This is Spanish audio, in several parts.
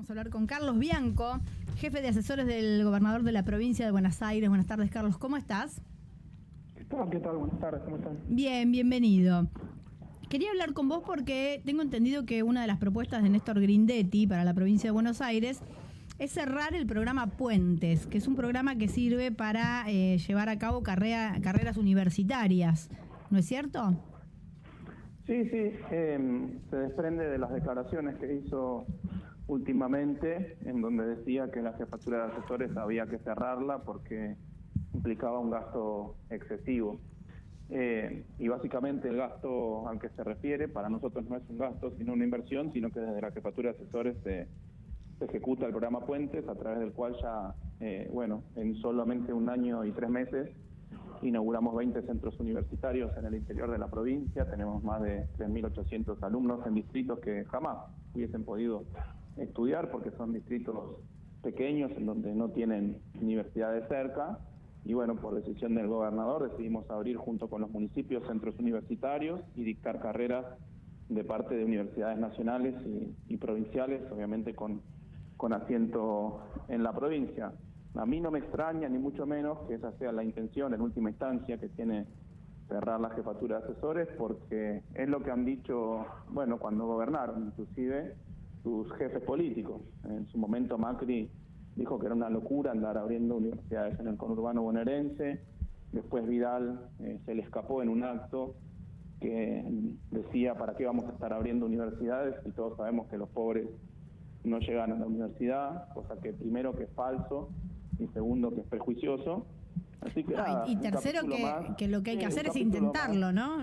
Vamos a hablar con Carlos Bianco, jefe de asesores del gobernador de la provincia de Buenos Aires. Buenas tardes, Carlos, ¿cómo estás? ¿Qué tal? Buenas tardes, ¿cómo están? Bien, bienvenido. Quería hablar con vos porque tengo entendido que una de las propuestas de Néstor Grindetti para la provincia de Buenos Aires es cerrar el programa Puentes, que es un programa que sirve para llevar a cabo carreras universitarias, ¿no es cierto? Sí, se desprende de las declaraciones que hizo últimamente, en donde decía que la jefatura de asesores había que cerrarla porque implicaba un gasto excesivo. Y básicamente el gasto al que se refiere para nosotros no es un gasto, sino una inversión, sino que desde la jefatura de asesores se ejecuta el programa Puentes, a través del cual ya, en solamente 1 año y 3 meses, inauguramos 20 centros universitarios en el interior de la provincia. Tenemos más de 3.800 alumnos en distritos que jamás hubiesen podido estudiar porque son distritos pequeños en donde no tienen universidades cerca. Y bueno, por decisión del gobernador decidimos abrir junto con los municipios centros universitarios y dictar carreras de parte de universidades nacionales y provinciales, obviamente con asiento en la provincia. A mí no me extraña, ni mucho menos, que esa sea la intención en última instancia que tiene cerrar la jefatura de asesores, porque es lo que han dicho, cuando gobernaron, inclusive sus jefes políticos. En su momento Macri dijo que era una locura andar abriendo universidades en el conurbano bonaerense. Después Vidal se le escapó en un acto que decía ¿para qué vamos a estar abriendo universidades? Y todos sabemos que los pobres no llegan a la universidad, cosa que primero que es falso y segundo que es prejuicioso. Así que y tercero que lo que hay que hacer es intentarlo, ¿no?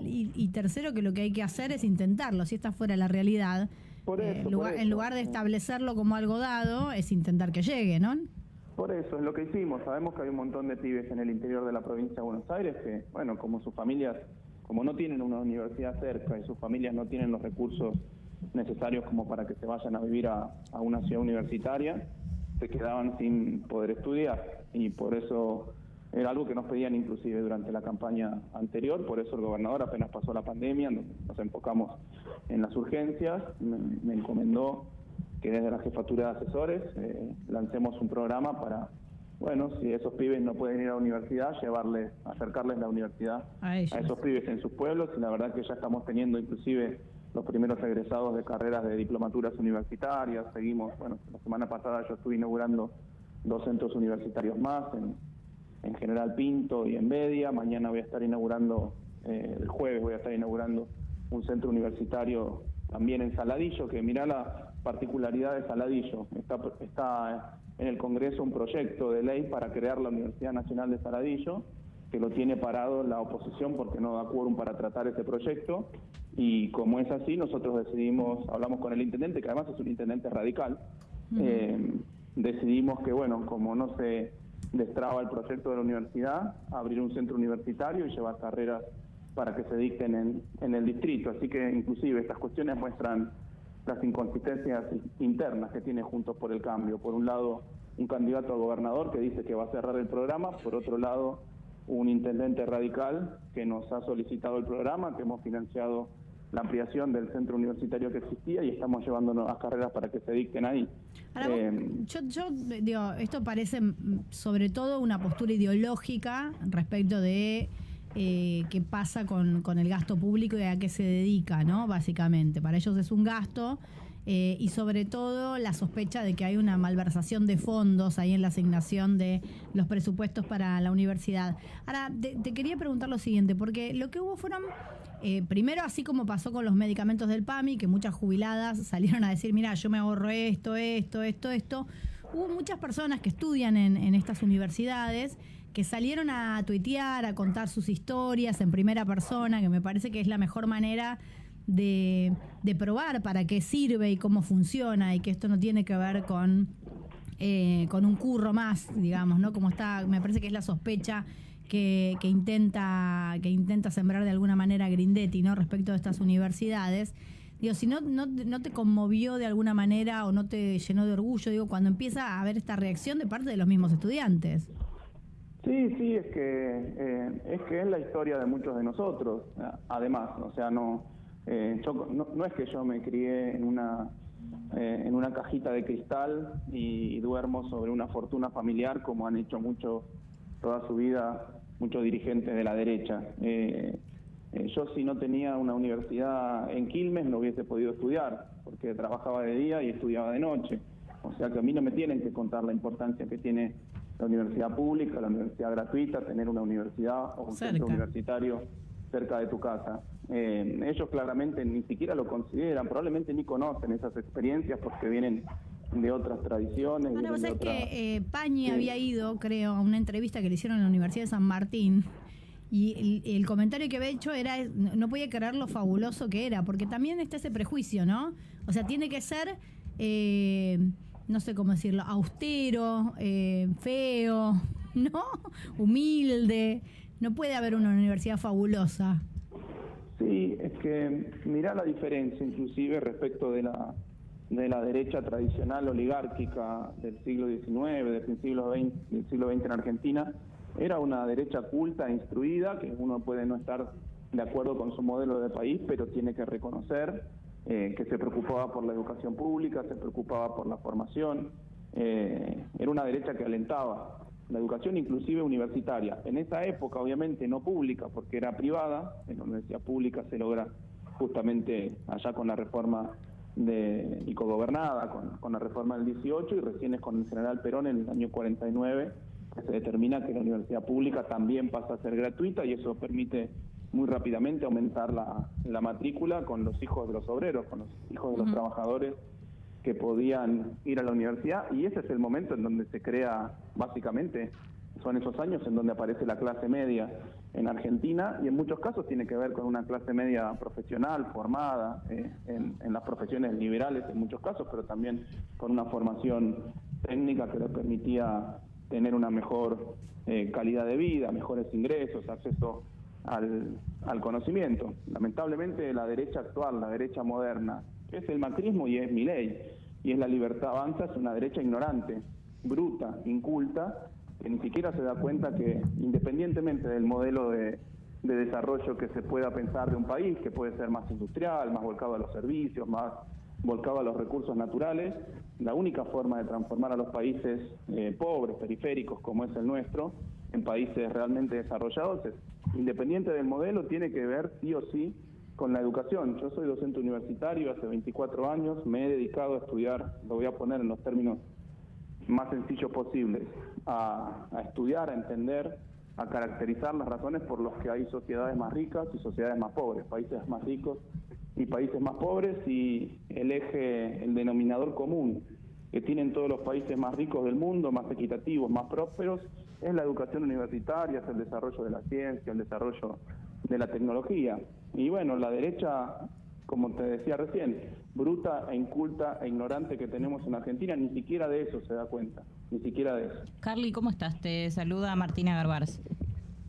Y tercero que lo que hay que hacer es intentarlo. Si esta fuera la realidad, en lugar de establecerlo como algo dado, es intentar que llegue, ¿no? Por eso es lo que hicimos. Sabemos que hay un montón de pibes en el interior de la provincia de Buenos Aires que, como sus familias, como no tienen una universidad cerca y sus familias no tienen los recursos necesarios como para que se vayan a vivir a una ciudad universitaria, se quedaban sin poder estudiar, y por eso era algo que nos pedían inclusive durante la campaña anterior. Por eso el gobernador, apenas pasó la pandemia, nos enfocamos en las urgencias, me encomendó que desde la jefatura de asesores lancemos un programa para, si esos pibes no pueden ir a la universidad, acercarles la universidad a esos pibes en sus pueblos. Y la verdad que ya estamos teniendo inclusive los primeros egresados de carreras de diplomaturas universitarias. Seguimos, la semana pasada yo estuve inaugurando 2 centros universitarios más en General Pinto y en Bedia. Mañana voy a estar inaugurando, el jueves voy a estar inaugurando un centro universitario también en Saladillo, que mirá la particularidad de Saladillo. Está en el Congreso un proyecto de ley para crear la Universidad Nacional de Saladillo, que lo tiene parado la oposición porque no da quórum para tratar ese proyecto. Y como es así, nosotros hablamos con el intendente, que además es un intendente radical, decidimos que, como no se destraba el proyecto de la universidad, abrir un centro universitario y llevar carreras para que se dicten en el distrito. Así que inclusive estas cuestiones muestran las inconsistencias internas que tiene Juntos por el Cambio. Por un lado, un candidato a gobernador que dice que va a cerrar el programa; por otro lado, un intendente radical que nos ha solicitado el programa, que hemos financiado la ampliación del centro universitario que existía y estamos llevando nuevas carreras para que se dicten ahí. Ahora, yo digo, esto parece sobre todo una postura ideológica respecto de qué pasa con el gasto público y a qué se dedica, ¿no? Básicamente, para ellos es un gasto, y sobre todo la sospecha de que hay una malversación de fondos ahí en la asignación de los presupuestos para la universidad. Ahora, te quería preguntar lo siguiente, porque lo que hubo fueron, primero, así como pasó con los medicamentos del PAMI, que muchas jubiladas salieron a decir, mira, yo me ahorro esto. Hubo muchas personas que estudian en estas universidades que salieron a tuitear, a contar sus historias en primera persona, que me parece que es la mejor manera de probar para qué sirve y cómo funciona, y que esto no tiene que ver con un curro más, digamos, ¿no? Como está, me parece que es la sospecha que intenta sembrar de alguna manera Grindetti, ¿no? Respecto de estas universidades. Digo, si no te conmovió de alguna manera o no te llenó de orgullo, digo, cuando empieza a haber esta reacción de parte de los mismos estudiantes. Sí, es que es la historia de muchos de nosotros. Además, no es que yo me crié en una cajita de cristal y duermo sobre una fortuna familiar, como han hecho toda su vida muchos dirigentes de la derecha. Yo, si no tenía una universidad en Quilmes, no hubiese podido estudiar, porque trabajaba de día y estudiaba de noche. O sea que a mí no me tienen que contar la importancia que tiene la universidad pública, la universidad gratuita, tener una universidad o un centro universitario cerca de tu casa. Ellos claramente ni siquiera lo consideran, probablemente ni conocen esas experiencias porque vienen de otras tradiciones. Bueno, vos sabés que Pañi había ido, creo, a una entrevista que le hicieron en la Universidad de San Martín, y el comentario que había hecho era, no podía creer lo fabuloso que era, porque también está ese prejuicio, ¿no? O sea, tiene que ser, no sé cómo decirlo, austero, feo, ¿no? Humilde. No puede haber una universidad fabulosa. Sí, es que mirá la diferencia inclusive respecto de la derecha tradicional oligárquica del siglo XIX, del siglo XX en Argentina. Era una derecha culta, instruida, que uno puede no estar de acuerdo con su modelo de país, pero tiene que reconocer que se preocupaba por la educación pública, se preocupaba por la formación. Era una derecha que alentaba la educación inclusive universitaria. En esa época, obviamente, no pública, porque era privada. En la universidad pública se logra justamente allá con la reforma y cogobernada, con la reforma del 18, y recién es con el general Perón en el año 49 que se determina que la universidad pública también pasa a ser gratuita, y eso permite muy rápidamente aumentar la matrícula con los hijos de los obreros, con los hijos de los trabajadores que podían ir a la universidad, y ese es el momento en donde se crea, básicamente, son esos años en donde aparece la clase media en Argentina, y en muchos casos tiene que ver con una clase media profesional, formada en las profesiones liberales en muchos casos, pero también con una formación técnica que le permitía tener una mejor calidad de vida, mejores ingresos, acceso al conocimiento. Lamentablemente la derecha actual, la derecha moderna, que es el macrismo y es Milei, y es la Libertad Avanza, es una derecha ignorante, bruta, inculta, que ni siquiera se da cuenta que, independientemente del modelo de desarrollo que se pueda pensar de un país, que puede ser más industrial, más volcado a los servicios, más volcado a los recursos naturales, la única forma de transformar a los países pobres, periféricos, como es el nuestro, en países realmente desarrollados, independiente del modelo, tiene que ver sí o sí con la educación. Yo soy docente universitario hace 24 años, me he dedicado a estudiar, lo voy a poner en los términos más sencillos posibles, a estudiar, a entender, a caracterizar las razones por las que hay sociedades más ricas y sociedades más pobres, países más ricos y países más pobres, y el denominador común que tienen todos los países más ricos del mundo, más equitativos, más prósperos, es la educación universitaria, es el desarrollo de la ciencia, el desarrollo de la tecnología. Y bueno, la derecha, como te decía recién, bruta e inculta e ignorante que tenemos en Argentina, ni siquiera de eso se da cuenta, ni siquiera de eso. Carly, ¿cómo estás? Te saluda Martina Garbars.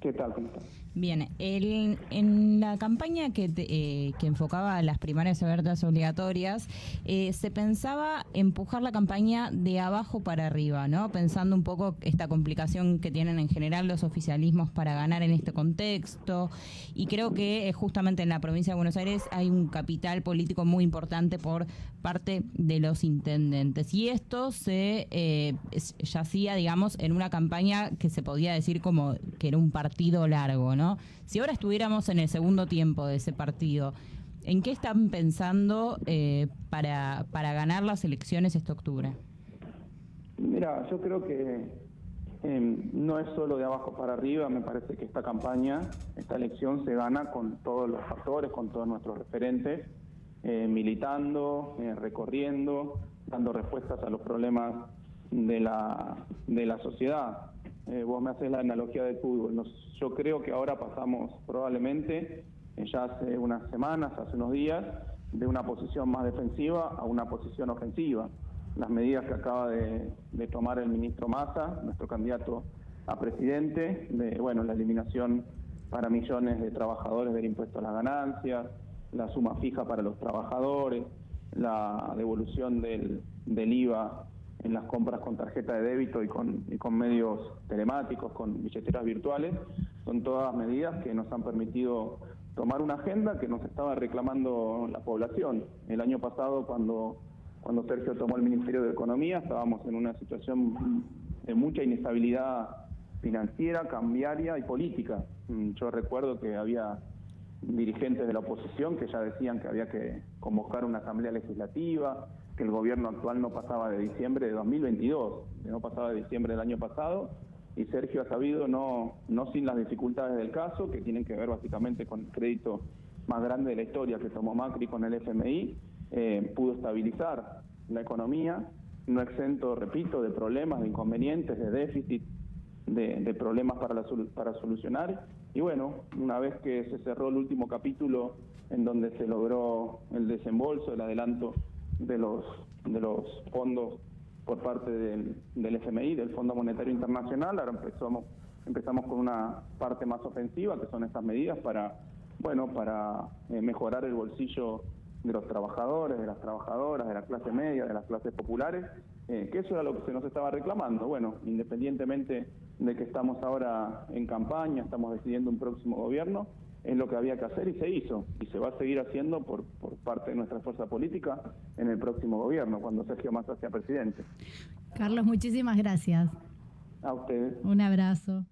¿Qué tal? ¿Cómo estás? Bien, en la campaña que enfocaba las primarias abiertas obligatorias, se pensaba empujar la campaña de abajo para arriba, ¿no? Pensando un poco esta complicación que tienen en general los oficialismos para ganar en este contexto, y creo que justamente en la provincia de Buenos Aires hay un capital político muy importante por parte de los intendentes, y esto se yacía, digamos, en una campaña que se podía decir como que era un partido largo, ¿no? Si ahora estuviéramos en el segundo tiempo de ese partido, ¿en qué están pensando para ganar las elecciones este octubre? Mira, yo creo que no es solo de abajo para arriba. Me parece que esta campaña, esta elección se gana con todos los factores, con todos nuestros referentes, militando, recorriendo, dando respuestas a los problemas de la sociedad. Vos me haces la analogía del fútbol. Yo creo que ahora pasamos probablemente, ya hace unas semanas, hace unos días, de una posición más defensiva a una posición ofensiva. Las medidas que acaba de tomar el ministro Massa, nuestro candidato a presidente, la eliminación para millones de trabajadores del impuesto a las ganancias, la suma fija para los trabajadores, la devolución del IVA en las compras con tarjeta de débito y con medios telemáticos, con billeteras virtuales, son todas medidas que nos han permitido tomar una agenda que nos estaba reclamando la población. El año pasado, cuando cuando Sergio tomó el Ministerio de Economía, estábamos en una situación de mucha inestabilidad financiera, cambiaria y política. Yo recuerdo que había dirigentes de la oposición que ya decían que había que convocar una asamblea legislativa, que el gobierno actual no pasaba de diciembre de 2022, que no pasaba de diciembre del año pasado, y Sergio ha sabido, no sin las dificultades del caso, que tienen que ver básicamente con el crédito más grande de la historia que tomó Macri con el FMI, pudo estabilizar la economía, no exento, repito, de problemas, de inconvenientes, de déficit, de problemas para solucionar. Y bueno, una vez que se cerró el último capítulo en donde se logró el desembolso, el adelanto de los fondos por parte del FMI, del Fondo Monetario Internacional, ahora empezamos con una parte más ofensiva, que son estas medidas para mejorar el bolsillo de los trabajadores, de las trabajadoras, de la clase media, de las clases populares, que eso era lo que se nos estaba reclamando. Bueno, independientemente de que estamos ahora en campaña, estamos decidiendo un próximo gobierno, es lo que había que hacer y se hizo, y se va a seguir haciendo por parte de nuestra fuerza política en el próximo gobierno, cuando Sergio Massa sea presidente. Carlos, muchísimas gracias. A ustedes. Un abrazo.